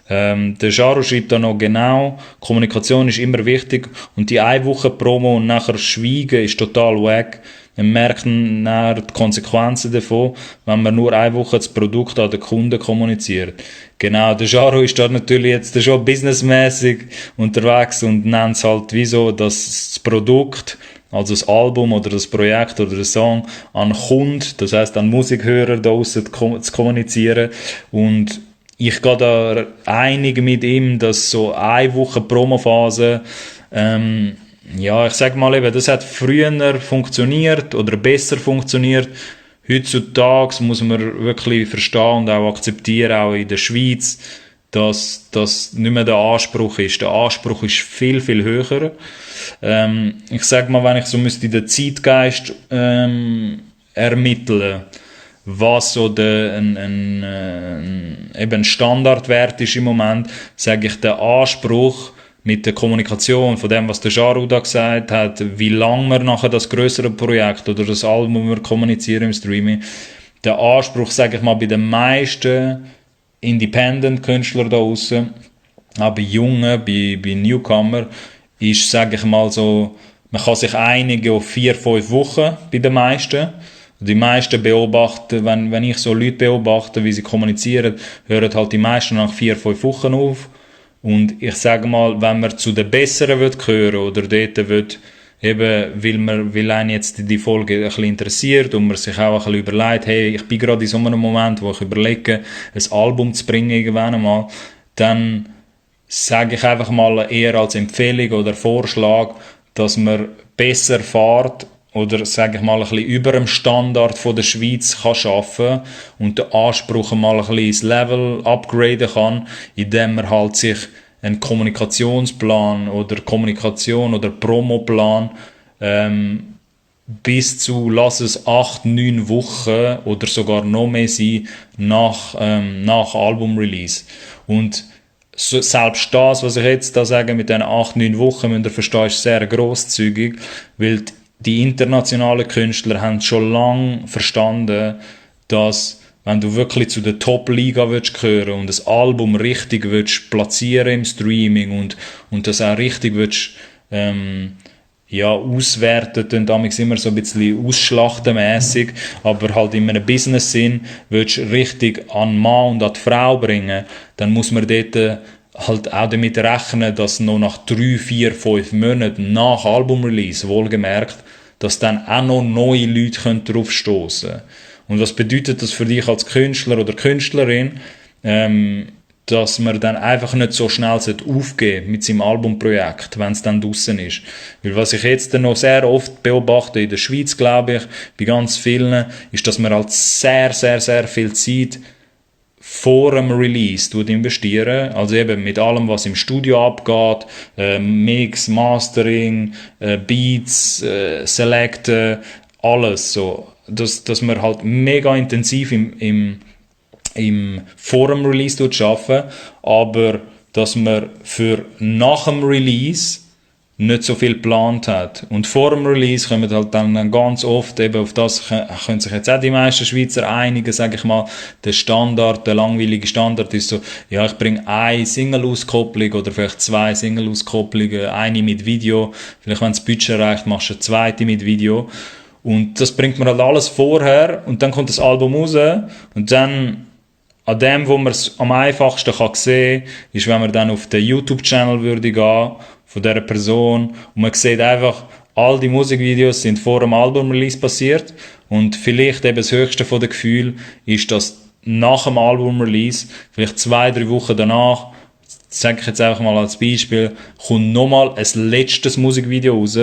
Der Jaro schreibt da noch genau, Kommunikation ist immer wichtig und die eine Woche Promo und nachher Schweigen ist total wack. Wir merken nachher die Konsequenzen davon, wenn man nur eine Woche das Produkt an den Kunden kommuniziert. Genau, der Jaro ist da natürlich jetzt schon businessmäßig unterwegs und nennt es halt wieso, dass das Produkt, also das Album oder das Projekt oder der Song, an Kunden, das heisst an Musikhörer da draussen zu kommunizieren. Und ich gehe da einig mit ihm, dass so eine Woche Promophase, ja, ich sag mal eben, das hat früher funktioniert oder besser funktioniert. Heutzutage muss man wirklich verstehen und auch akzeptieren, auch in der Schweiz, dass das nicht mehr der Anspruch ist. Der Anspruch ist viel, viel höher. Ich sag mal, wenn ich so müsste den Zeitgeist ermitteln, was so eben Standardwert ist im Moment, sage ich, der Anspruch mit der Kommunikation von dem, was der Jaru da gesagt hat, wie lange wir nachher das größere Projekt oder das Album wir kommunizieren im Streaming, der Anspruch, sage ich mal, bei den meisten Independent-Künstlern da draussen, auch bei Jungen, bei Newcomer, ist, sage ich mal so, man kann sich einigen auf 4-5 Wochen bei den meisten. Die meisten beobachten, wenn ich so Leute beobachte, wie sie kommunizieren, hören halt die meisten nach 4-5 Wochen auf. Und ich sage mal, wenn man zu den Besseren gehören oder dort wird, eben, weil einen jetzt die Folge ein bisschen interessiert und man sich auch ein bisschen überlegt, hey, ich bin gerade in so einem Moment, wo ich überlege, ein Album zu bringen irgendwann einmal, dann sage ich einfach mal eher als Empfehlung oder Vorschlag, dass man besser fährt oder, sage ich mal, ein bisschen über dem Standard von der Schweiz kann arbeiten und den Anspruch mal ein bisschen ins Level upgraden kann, indem man halt sich einen Kommunikationsplan oder Kommunikation oder Promoplan bis zu, lass es 8-9 Wochen oder sogar noch mehr sein, nach Album-Release. Und selbst das, was ich jetzt da sage, mit diesen 8-9 Wochen, müsst ihr verstehen, ist sehr grosszügig, weil die internationalen Künstler haben schon lange verstanden, dass wenn du wirklich zu der Top-Liga willst gehören und das Album richtig willst platzieren im Streaming und das auch richtig willst, auswerten, dann damals immer so ein bisschen ausschlachtenmässig, aber halt in einem Business-Sinn willst du richtig an Mann und an die Frau bringen, dann muss man dort halt auch damit rechnen, dass noch nach 3, 4, 5 Monaten nach Album-Release, wohlgemerkt, dass dann auch noch neue Leute drauf stoßen können. Und was bedeutet das für dich als Künstler oder Künstlerin, dass man dann einfach nicht so schnell aufgeben mit seinem Albumprojekt, wenn es dann draussen ist. Weil was ich jetzt noch sehr oft beobachte, in der Schweiz glaube ich, bei ganz vielen, ist, dass man halt sehr, sehr, sehr viel Zeit vor dem Release investieren, also eben mit allem, was im Studio abgeht, Mix, Mastering, Beats, Selecten, alles so, dass man halt mega intensiv im vor dem Release arbeiten, aber dass man für nach dem Release nicht so viel geplant hat. Und vor dem Release kommen halt dann ganz oft, eben auf das können sich jetzt auch die meisten Schweizer einigen, sage ich mal, der Standard, der langweilige Standard ist so, ja, ich bringe eine Single-Auskopplung oder vielleicht 2 Single-Auskopplungen, eine mit Video, vielleicht wenn das Budget reicht, machst du eine zweite mit Video. Und das bringt man halt alles vorher und dann kommt das Album raus und dann an dem, wo man es am einfachsten sehen kann, ist, wenn man dann auf den YouTube-Channel würde gehen von dieser Person und man sieht einfach, all die Musikvideos sind vor dem Album-Release passiert und vielleicht eben das höchste von den Gefühlen ist, dass nach dem Album-Release, vielleicht 2-3 Wochen danach, sage ich jetzt einfach mal als Beispiel, kommt nochmal ein letztes Musikvideo raus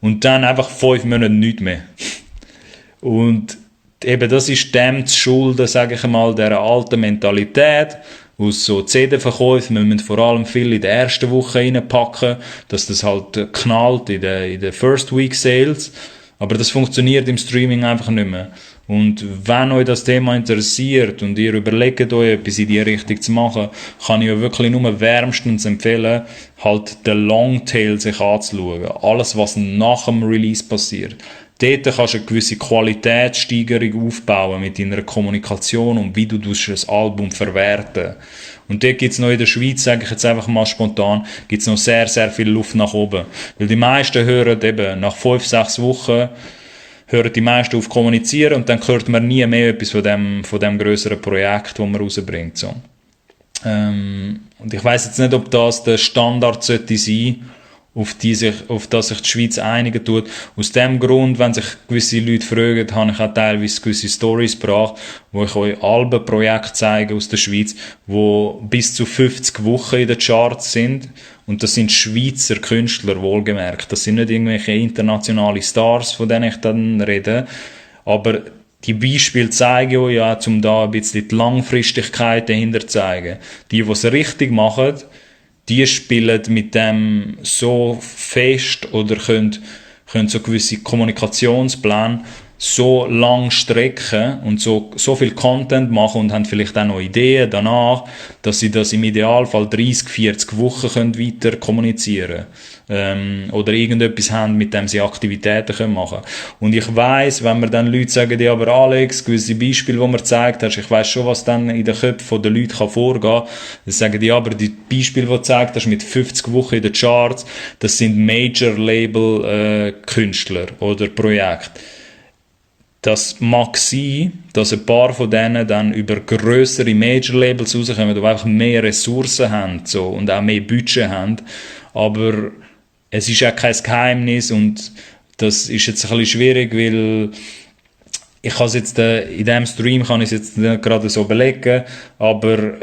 und dann einfach 5 Monate nichts mehr. Und eben das ist dem zu schulden, sage ich mal, dieser alten Mentalität. Aus so CD-Verkäufen, wir müssen vor allem viel in der ersten Woche reinpacken, dass das halt knallt in den First Week Sales. Aber das funktioniert im Streaming einfach nicht mehr. Und wenn euch das Thema interessiert und ihr überlegt euch, etwas in die Richtung zu machen, kann ich euch wirklich nur wärmstens empfehlen, halt den Longtail sich anzuschauen. Alles, was nach dem Release passiert. dort kannst du eine gewisse Qualitätssteigerung aufbauen mit deiner Kommunikation und wie du ein Album verwerten. Und dort gibt's noch in der Schweiz, sage ich jetzt einfach mal spontan, gibt's noch sehr, sehr viel Luft nach oben. Weil die meisten hören eben nach 5-6 Wochen, hören die meisten auf kommunizieren und dann hört man nie mehr etwas von dem grösseren Projekt, das man rausbringt. So. Und ich weiss jetzt nicht, ob das der Standard sollte sein, auf das sich die Schweiz einigen tut. Aus dem Grund, wenn sich gewisse Leute fragen, habe ich auch teilweise gewisse Stories gebracht, wo ich euch Albenprojekte zeige aus der Schweiz, wo bis zu 50 Wochen in den Charts sind. Und das sind Schweizer Künstler, wohlgemerkt. Das sind nicht irgendwelche internationale Stars, von denen ich dann rede. Aber die Beispiele zeigen euch ja, um da ein bisschen die Langfristigkeit dahinter zu zeigen. Die es richtig machen, die spielen mit dem so fest oder können so gewisse Kommunikationspläne so lang strecken und so viel Content machen und haben vielleicht auch noch Ideen danach, dass sie das im Idealfall 30-40 Wochen können weiter kommunizieren oder irgendetwas haben, mit dem sie Aktivitäten können machen. Und ich weiss, wenn mir dann Leute sagen, ja, aber Alex, gewisse Beispiele, die mir gezeigt hast, ich weiss schon, was dann in den Köpfen der Leute vorgehen kann, dann sagen die, ja, aber die Beispiele, die du gezeigt hast, mit 50 Wochen in den Charts, das sind Major-Label-Künstler oder Projekte. Das mag sein, dass ein paar von denen dann über grössere Major-Labels rauskommen, die einfach mehr Ressourcen haben so, und auch mehr Budget haben. Aber es ist auch kein Geheimnis und das ist jetzt ein bisschen schwierig, weil ich kann es jetzt, in diesem Stream kann ich es jetzt nicht gerade so belegen, aber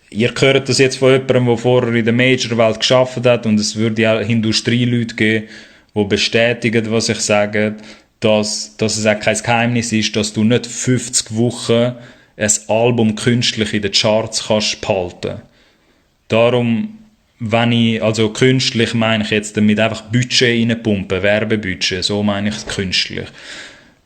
ihr hört das jetzt von jemandem, der vorher in der Major-Welt gearbeitet hat, und es würde ja Industrieleute geben, die bestätigen, was ich sage, dass es auch kein Geheimnis ist, dass du nicht 50 Wochen ein Album künstlich in den Charts kannst behalten. Darum, also künstlich meine ich jetzt damit einfach Budget reinpumpen, Werbebudget, so meine ich es künstlich.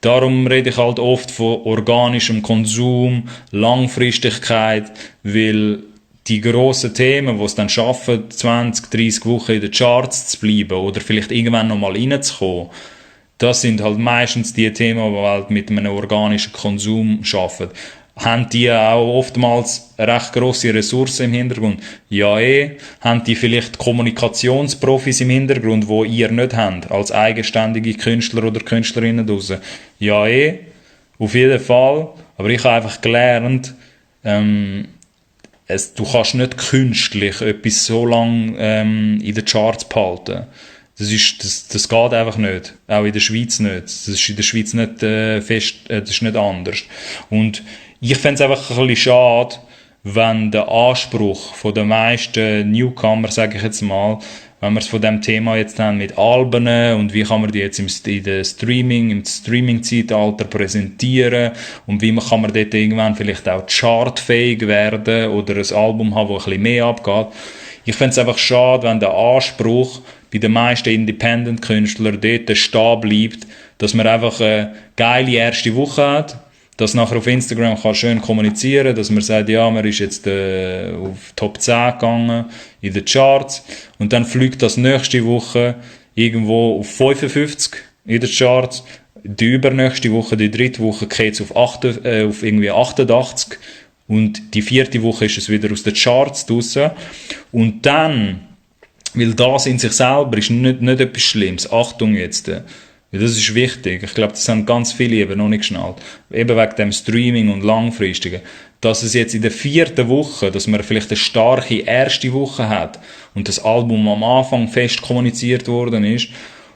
Darum rede ich halt oft von organischem Konsum, Langfristigkeit, weil die grossen Themen, die es dann schaffen, 20, 30 Wochen in den Charts zu bleiben oder vielleicht irgendwann nochmal reinzukommen, das sind halt meistens die Themen, die halt mit einem organischen Konsum arbeiten. Haben die auch oftmals recht grosse Ressourcen im Hintergrund? Ja, Haben die vielleicht Kommunikationsprofis im Hintergrund, die ihr nicht habt, als eigenständige Künstler oder Künstlerinnen draussen? Ja, auf jeden Fall. Aber ich habe einfach gelernt, du kannst nicht künstlich etwas so lange in den Charts behalten. Das geht einfach nicht. Auch in der Schweiz nicht. Das ist in der Schweiz nicht das ist nicht anders. Und ich fände es einfach ein bisschen schade, wenn der Anspruch von den meisten Newcomer, sage ich jetzt mal, wenn wir es von dem Thema jetzt haben mit Alben und wie kann man die jetzt im Streaming-Zeitalter präsentieren und wie kann man dort irgendwann vielleicht auch chartfähig werden oder ein Album haben, das ein bisschen mehr abgeht. Ich fände es einfach schade, wenn der Anspruch bei den meisten Independent-Künstlern dort stehen bleibt, dass man einfach eine geile erste Woche hat, dass nachher auf Instagram kann schön kommunizieren, dass man sagt, ja, man ist jetzt auf Top 10 gegangen in den Charts und dann fliegt das nächste Woche irgendwo auf 55 in den Charts, die übernächste Woche, die dritte Woche geht es auf irgendwie 88 und die vierte Woche ist es wieder aus den Charts draussen und dann, weil das in sich selber ist nicht etwas Schlimmes, Achtung jetzt, das ist wichtig. Ich glaube, das haben ganz viele eben noch nicht geschnallt. Eben wegen dem Streaming und Langfristigen. Dass es jetzt in der 4. Woche, dass man vielleicht eine starke erste Woche hat und das Album am Anfang fest kommuniziert worden ist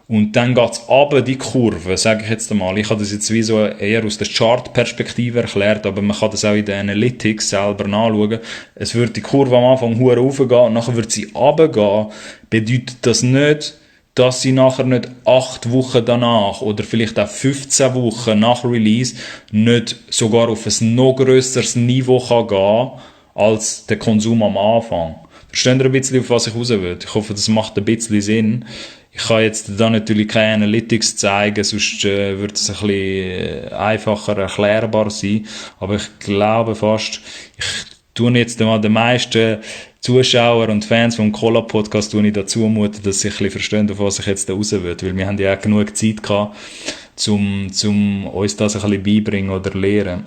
und dann geht es runter, die Kurve, sage ich jetzt einmal. Ich habe das jetzt wie so eher aus der Chart-Perspektive erklärt, aber man kann das auch in den Analytics selber nachschauen. Es wird die Kurve am Anfang hure raufgehen und nachher wird sie runtergehen. Bedeutet das nicht, dass sie nachher nicht 8 Wochen danach oder vielleicht auch 15 Wochen nach Release nicht sogar auf ein noch grösseres Niveau kann gehen als der Konsum am Anfang. Versteht ihr ein bisschen, auf was ich raus will? Ich hoffe, das macht ein bisschen Sinn. Ich kann jetzt da natürlich keine Analytics zeigen, sonst würde es ein bisschen einfacher erklärbar sein. Aber ich glaube fast, ich tue jetzt mal den meisten Zuschauer und Fans vom Cola-Podcast dazu muten, dass sie ein bisschen verstehen, auf was ich jetzt da raus will. Weil wir haben ja auch genug Zeit gehabt. zum uns das ein bisschen beibringen oder lehren.